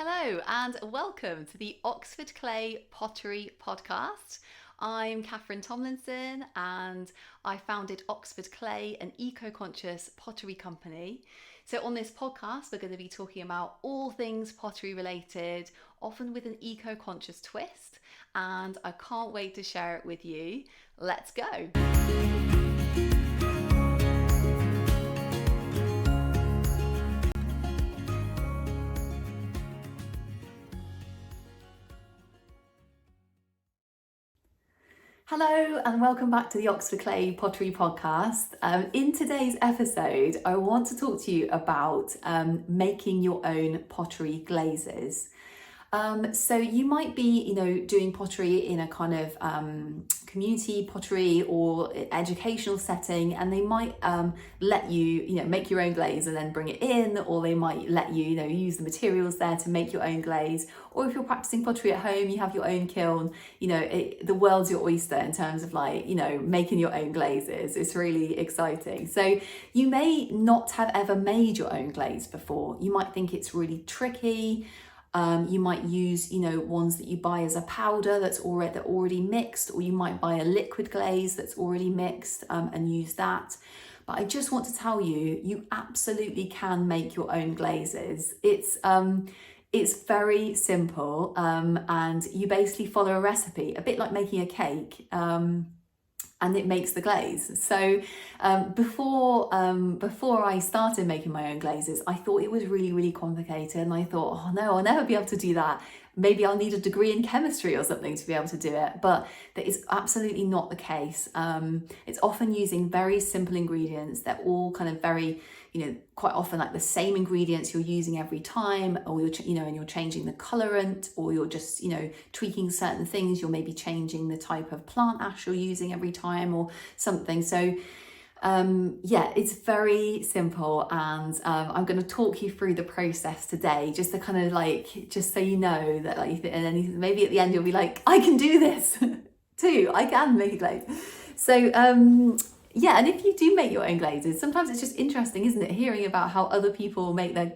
Hello and welcome to the Oxford Clay Pottery podcast. I'm Catherine Tomlinson and I founded Oxford Clay, an eco-conscious pottery company. So on this podcast, we're going to be talking about all things pottery related, often with an eco-conscious twist, and I can't wait to share it with you. Let's go. Hello and welcome back to the Oxford Clay Pottery Podcast. In today's episode, I want to talk to you about making your own pottery glazes. So you might be, doing pottery in a kind of community pottery or educational setting, and they might let you, make your own glaze and then bring it in, or they might let you, use the materials there to make your own glaze. Or if you're practicing pottery at home, you have your own kiln, the world's your oyster in terms of making your own glazes. It's really exciting. So you may not have ever made your own glaze before. You might think it's really tricky. You might use, ones that you buy as a powder that's already mixed, or you might buy a liquid glaze that's already mixed and use that. But I just want to tell you, you absolutely can make your own glazes. It's very simple, and you basically follow a recipe, a bit like making a cake. And it makes the glaze. So before I started making my own glazes, I thought it was really, really complicated. And I thought, oh no, I'll never be able to do that. Maybe I'll need a degree in chemistry or something to be able to do it. But that is absolutely not the case. It's often using very simple ingredients. They're all kind of very, quite often like the same ingredients you're using every time, or and you're changing the colorant, or you're just, tweaking certain things. You're maybe changing the type of plant ash you're using every time or something. So it's very simple, and I'm going to talk you through the process today, just to kind of just so you know that and then maybe at the end you'll be like, I can do this too. I can make a glaze. So and if you do make your own glazes, sometimes it's just interesting, isn't it, hearing about how other people make their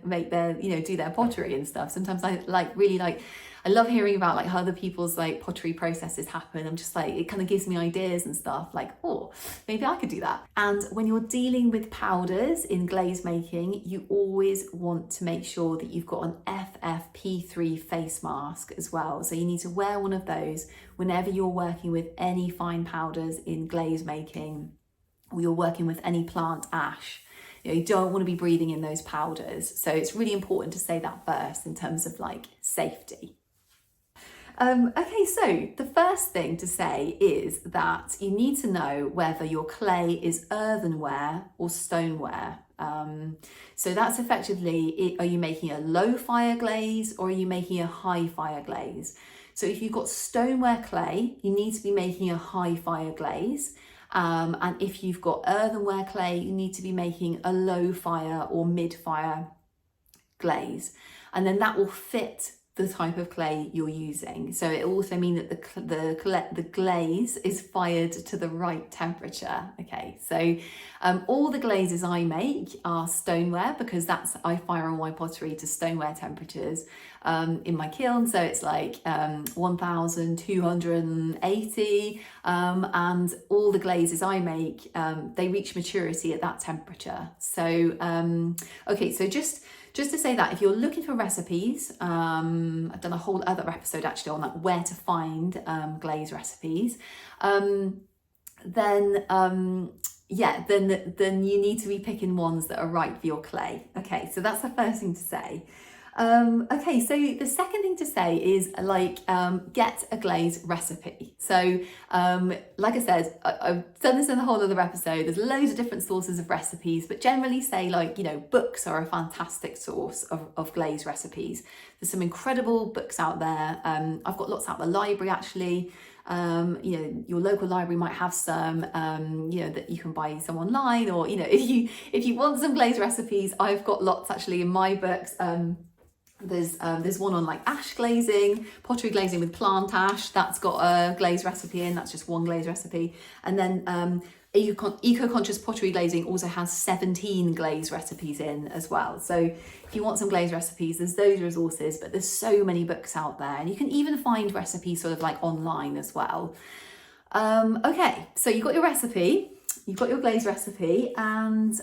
do their pottery and stuff. Sometimes I love hearing about how other people's pottery processes happen. I'm just it kind of gives me ideas and stuff, oh, maybe I could do that. And when you're dealing with powders in glaze making, you always want to make sure that you've got an FFP3 face mask as well. So you need to wear one of those whenever you're working with any fine powders in glaze making, or you're working with any plant ash. You don't want to be breathing in those powders. So it's really important to say that first in terms of safety. Okay, so the first thing to say is that you need to know whether your clay is earthenware or stoneware. So that's effectively, are you making a low fire glaze or are you making a high fire glaze? So if you've got stoneware clay, you need to be making a high fire glaze. And if you've got earthenware clay, you need to be making a low fire or mid fire glaze. And then that will fit the type of clay you're using. So it also means that the glaze is fired to the right temperature. Okay, so all the glazes I make are stoneware, because I fire all my pottery to stoneware temperatures in my kiln. So it's 1280, and all the glazes I make, they reach maturity at that temperature. So okay, so just to say that if you're looking for recipes, I've done a whole other episode actually on where to find glaze recipes, then you need to be picking ones that are right for your clay. Okay, so that's the first thing to say. Okay, so the second thing to say is get a glaze recipe. So like I said, I've done this in a whole other episode. There's loads of different sources of recipes, but generally say books are a fantastic source of glaze recipes. There's some incredible books out there. I've got lots out the library actually. Your local library might have some, that you can buy some online, or if you want some glaze recipes, I've got lots actually in my books. There's one on ash glazing, pottery glazing with plant ash. That's got a glaze recipe in. That's just one glaze recipe. And then Eco-conscious pottery glazing also has 17 glaze recipes in as well. So if you want some glaze recipes, there's those resources, but there's so many books out there, and you can even find recipes sort of like online as well. Okay, so you've got your recipe, you've got your glaze recipe, and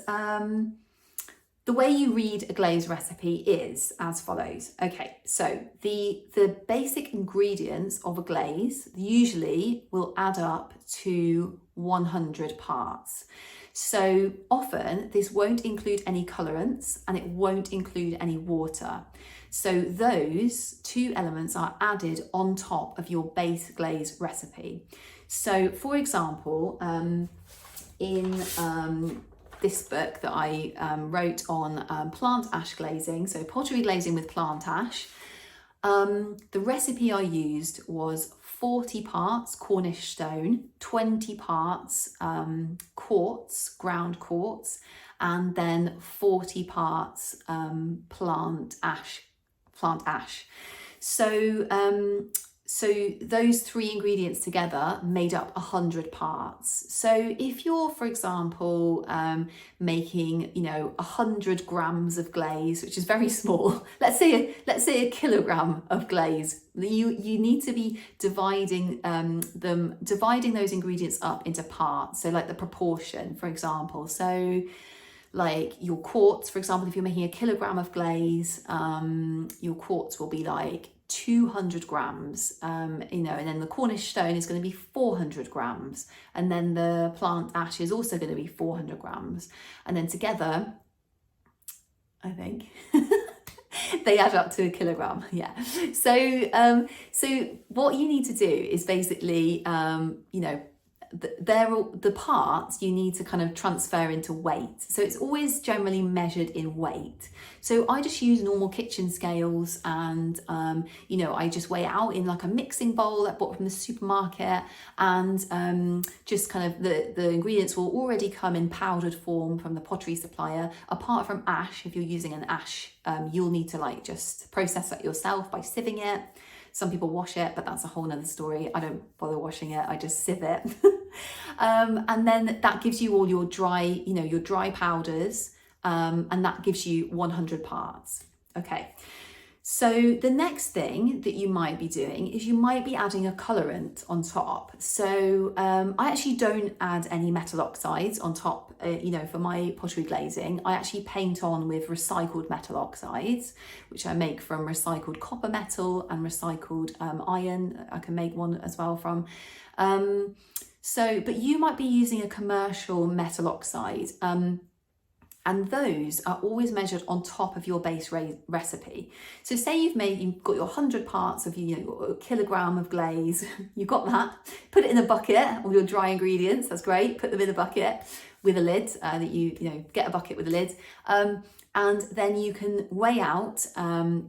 the way you read a glaze recipe is as follows. Okay, so the basic ingredients of a glaze usually will add up to 100 parts. So often this won't include any colorants and it won't include any water. So those two elements are added on top of your base glaze recipe. So for example, in this book that I wrote on plant ash glazing, so pottery glazing with plant ash, the recipe I used was 40 parts Cornish stone, 20 parts quartz, ground quartz, and then 40 parts plant ash. So those three ingredients together made up 100 parts. So if you're, for example, making, 100 grams of glaze, which is very small, let's say a kilogram of glaze, you need to be dividing those ingredients up into parts. So like the proportion, for example. So like your quartz, for example, if you're making a kilogram of glaze, your quartz will be like 200 grams, and then the Cornish stone is going to be 400 grams, and then the plant ash is also going to be 400 grams, and then together, I think, they add up to a kilogram. Yeah. So, so what you need to do is basically, the parts you need to kind of transfer into weight. So it's always generally measured in weight. So I just use normal kitchen scales, and I just weigh it out in like a mixing bowl that I bought from the supermarket, and just kind of the ingredients will already come in powdered form from the pottery supplier. Apart from ash, if you're using an ash, you'll need to like just process that yourself by sieving it. Some people wash it, but that's a whole nother story. I don't bother washing it, I just sieve it. And then that gives you all your dry powders, and that gives you 100 parts. Okay, so the next thing that you might be doing is you might be adding a colorant on top. So I actually don't add any metal oxides on top, for my pottery glazing. I actually paint on with recycled metal oxides, which I make from recycled copper metal and recycled iron. I can make one as well from. But you might be using a commercial metal oxide, and those are always measured on top of your base recipe. So say you've got your 100 parts of a kilogram of glaze, you've got that, put it in a bucket, all your dry ingredients, that's great, put them in a bucket with a lid, get a bucket with a lid, and then you can weigh out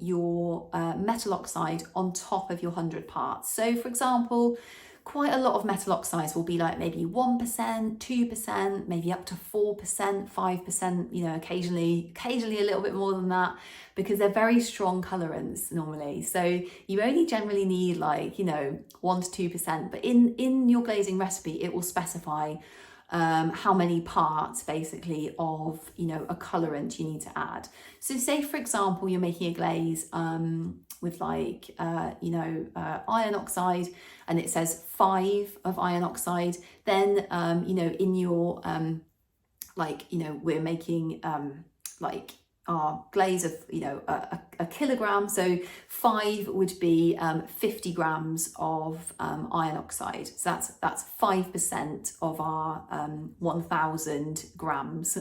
your metal oxide on top of your 100 parts. So for example, quite a lot of metal oxides will be like maybe 1%, 2%, maybe up to 4%, 5%, occasionally a little bit more than that, because they're very strong colorants normally. So you only generally need like, 1 to 2%, but in your glazing recipe, it will specify how many parts basically of a colorant you need to add. So say for example you're making a glaze with like iron oxide, and it says 5 of iron oxide, then in your we're making our glaze of a kilogram, so 5 would be 50 grams of iron oxide. So that's 5% of our 1000 grams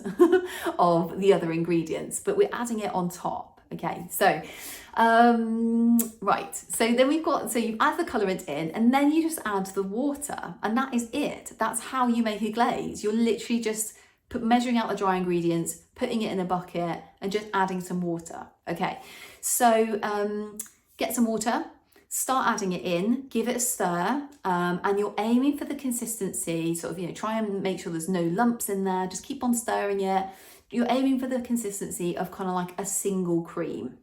of the other ingredients, but we're adding it on top. Okay, so right, so then you add the colorant in, and then you just add the water, and that is it. That's how you make a glaze. You're literally just measuring out the dry ingredients, putting it in a bucket, and just adding some water. Okay, so get some water, start adding it in, give it a stir, and you're aiming for the consistency, try and make sure there's no lumps in there, just keep on stirring it. You're aiming for the consistency of kind of like a single cream.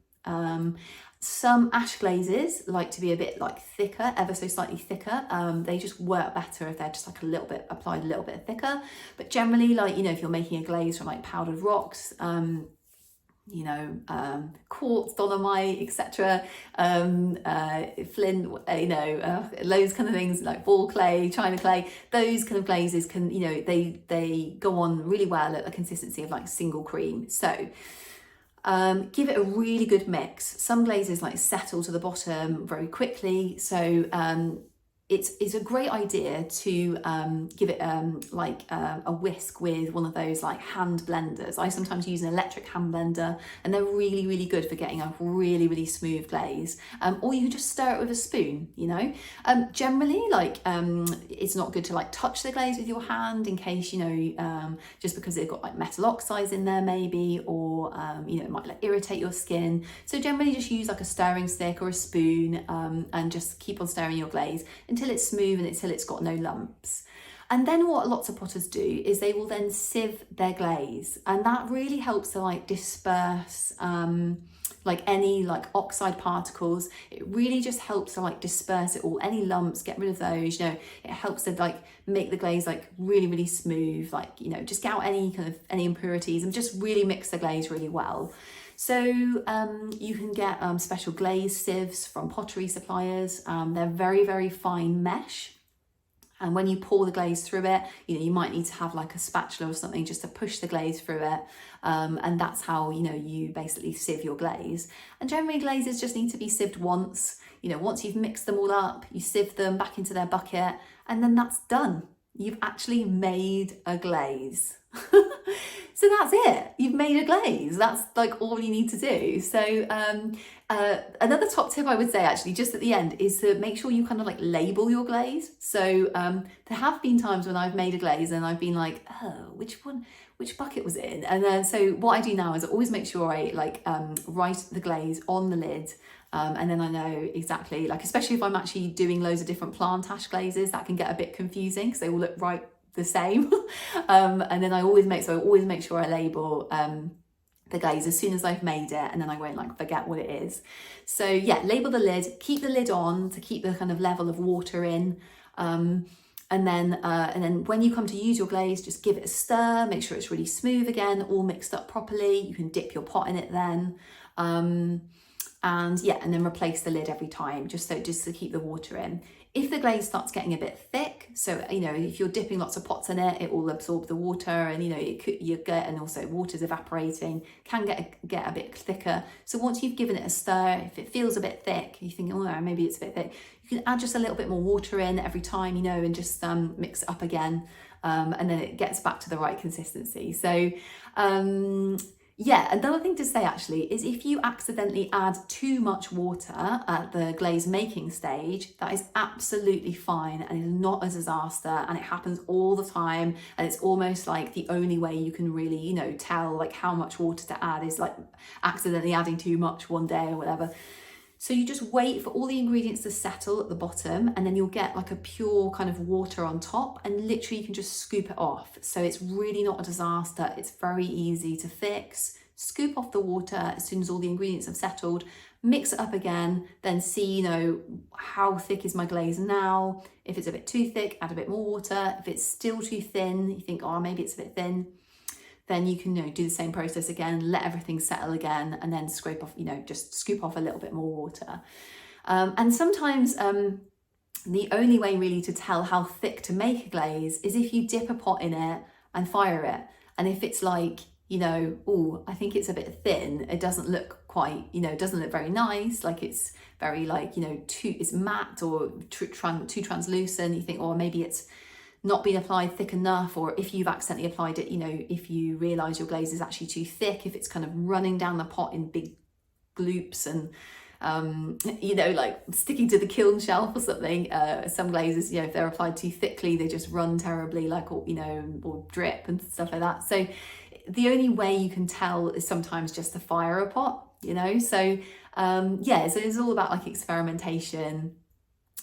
Some ash glazes like to be a bit like thicker, ever so slightly thicker. They just work better if they're just like a little bit applied, a little bit thicker. But generally, like, you know, if you're making a glaze from like powdered rocks, you know, quartz, dolomite, etc., flint, you know, those kind of things, like ball clay, china clay, those kind of glazes can, you know, they go on really well at a consistency of like single cream. So give it a really good mix. Some glazes like settle to the bottom very quickly, so it's a great idea to give it a whisk with one of those like hand blenders. I sometimes use an electric hand blender, and they're really, really good for getting a really, really smooth glaze. Or you can just stir it with a spoon, you know. Generally, like it's not good to like touch the glaze with your hand in case, you know, just because they've got like metal oxides in there maybe, or you know, it might like irritate your skin. So generally just use like a stirring stick or a spoon, and just keep on stirring your glaze until it's smooth and until it's got no lumps. And then what lots of potters do is they will then sieve their glaze, and that really helps to like disperse like any like oxide particles. It really just helps to like disperse it all, any lumps, get rid of those, you know. It helps to like make the glaze like really, really smooth, like, you know, just get out any kind of any impurities and just really mix the glaze really well. So you can get special glaze sieves from pottery suppliers. They're very, very fine mesh. And when you pour the glaze through it, you know, you might need to have like a spatula or something just to push the glaze through it. And that's how, you know, you basically sieve your glaze. And generally glazes just need to be sieved once. You know, once you've mixed them all up, you sieve them back into their bucket, and then that's done. You've actually made a glaze. So that's it. You've made a glaze. That's like all you need to do. So another top tip I would say actually just at the end is to make sure you kind of like label your glaze. So there have been times when I've made a glaze and I've been like, oh, which bucket was it in? And so what I do now is I always make sure I like write the glaze on the lid. And then I know exactly, like, especially if I'm actually doing loads of different plant ash glazes, that can get a bit confusing because they all look right the same. And then I always make sure I label the glaze as soon as I've made it, and then I won't like forget what it is. So yeah, label the lid, keep the lid on to keep the kind of level of water in. And then when you come to use your glaze, just give it a stir, make sure it's really smooth again, all mixed up properly. You can dip your pot in it then. And yeah, and then replace the lid every time, just to keep the water in. If the glaze starts getting a bit thick, so, you know, if you're dipping lots of pots in it, it will absorb the water, and, you know, and also water's evaporating, can get a bit thicker. So once you've given it a stir, if it feels a bit thick, you think, oh, no, maybe it's a bit thick, you can add just a little bit more water in every time, you know, and just mix it up again. And then it gets back to the right consistency. So, yeah, another thing to say actually is if you accidentally add too much water at the glaze making stage, that is absolutely fine and is not a disaster, and it happens all the time, and it's almost like the only way you can really, you know, tell like how much water to add is like accidentally adding too much one day or whatever. So you just wait for all the ingredients to settle at the bottom, and then you'll get like a pure kind of water on top, and literally you can just scoop it off. So it's really not a disaster. It's very easy to fix. Scoop off the water as soon as all the ingredients have settled, mix it up again, then see, you know, how thick is my glaze now. If it's a bit too thick, add a bit more water. If it's still too thin, you think, oh, maybe it's a bit thin, then you can, you know, do the same process again, let everything settle again, and then scrape off, you know, just scoop off a little bit more water. And sometimes the only way really to tell how thick to make a glaze is if you dip a pot in it and fire it. And if it's like, you know, oh, I think it's a bit thin, it doesn't look quite, you know, it doesn't look very nice, like it's very like, you know, it's matte or too translucent, you think, oh, maybe it's not been applied thick enough. Or if you've accidentally applied it, you know, if you realise your glaze is actually too thick, if it's kind of running down the pot in big gloops and you know, like sticking to the kiln shelf or something. Some glazes, you know, if they're applied too thickly, they just run terribly, like, or, you know, or drip and stuff like that. So the only way you can tell is sometimes just to fire a pot, you know. So yeah, so it's all about like experimentation.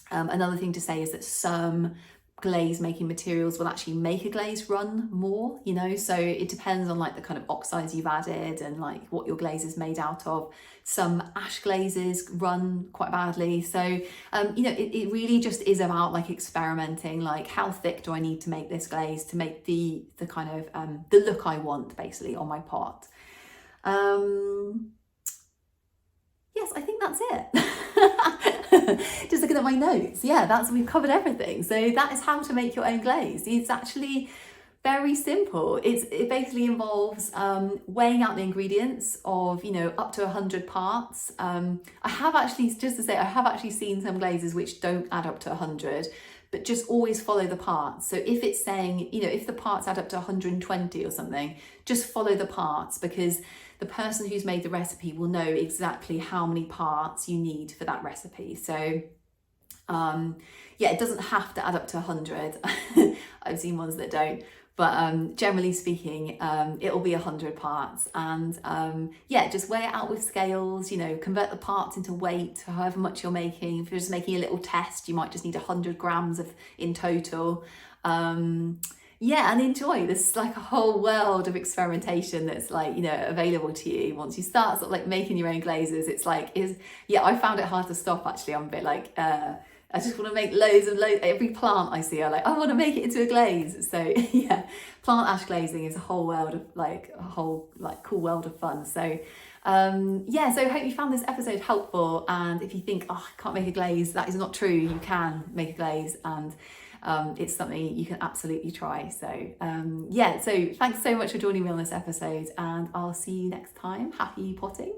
Another thing to say is that some glaze making materials will actually make a glaze run more, you know, so it depends on like the kind of oxides you've added and like what your glaze is made out of. Some ash glazes run quite badly, so you know, it really just is about like experimenting, like how thick do I need to make this glaze to make the kind of the look I want basically on my pot. Yes, I think that's it. Just looking at my notes, yeah, we've covered everything. So that is how to make your own glaze. It's actually very simple. It basically involves weighing out the ingredients of, you know, up to 100 parts. I have actually, just to say, I have actually seen some glazes which don't add up to 100, but just always follow the parts. So if it's saying, you know, if the parts add up to 120 or something, just follow the parts, because the person who's made the recipe will know exactly how many parts you need for that recipe. So yeah, it doesn't have to add up to 100. I've seen ones that don't, but generally speaking, it'll be 100 parts. And yeah, just weigh it out with scales, you know, convert the parts into weight, however much you're making. If you're just making a little test, you might just need 100 grams in total. Yeah, and enjoy. There's like a whole world of experimentation that's like, you know, available to you once you start sort of like making your own glazes. It's like, yeah, I found it hard to stop actually. I'm a bit like, I just want to make loads and loads. Every plant I see, I want to make it into a glaze. So yeah, plant ash glazing is a whole world of like, a whole like cool world of fun. So yeah, so I hope you found this episode helpful. And if you think, oh, I can't make a glaze, that is not true. You can make a glaze, and it's something you can absolutely try. So yeah, so thanks so much for joining me on this episode, and I'll see you next time. Happy potting.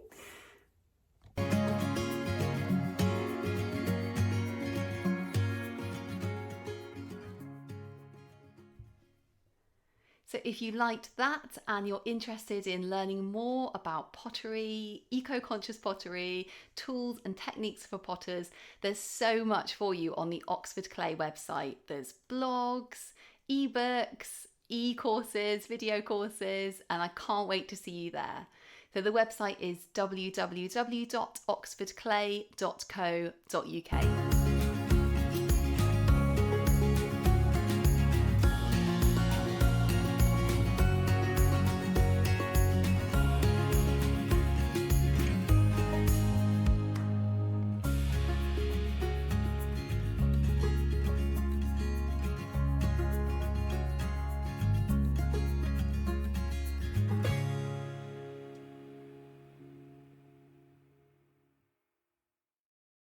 So if you liked that and you're interested in learning more about pottery, eco-conscious pottery, tools and techniques for potters, there's so much for you on the Oxford Clay website. There's blogs, ebooks, e-courses, video courses, and I can't wait to see you there. So the website is www.oxfordclay.co.uk.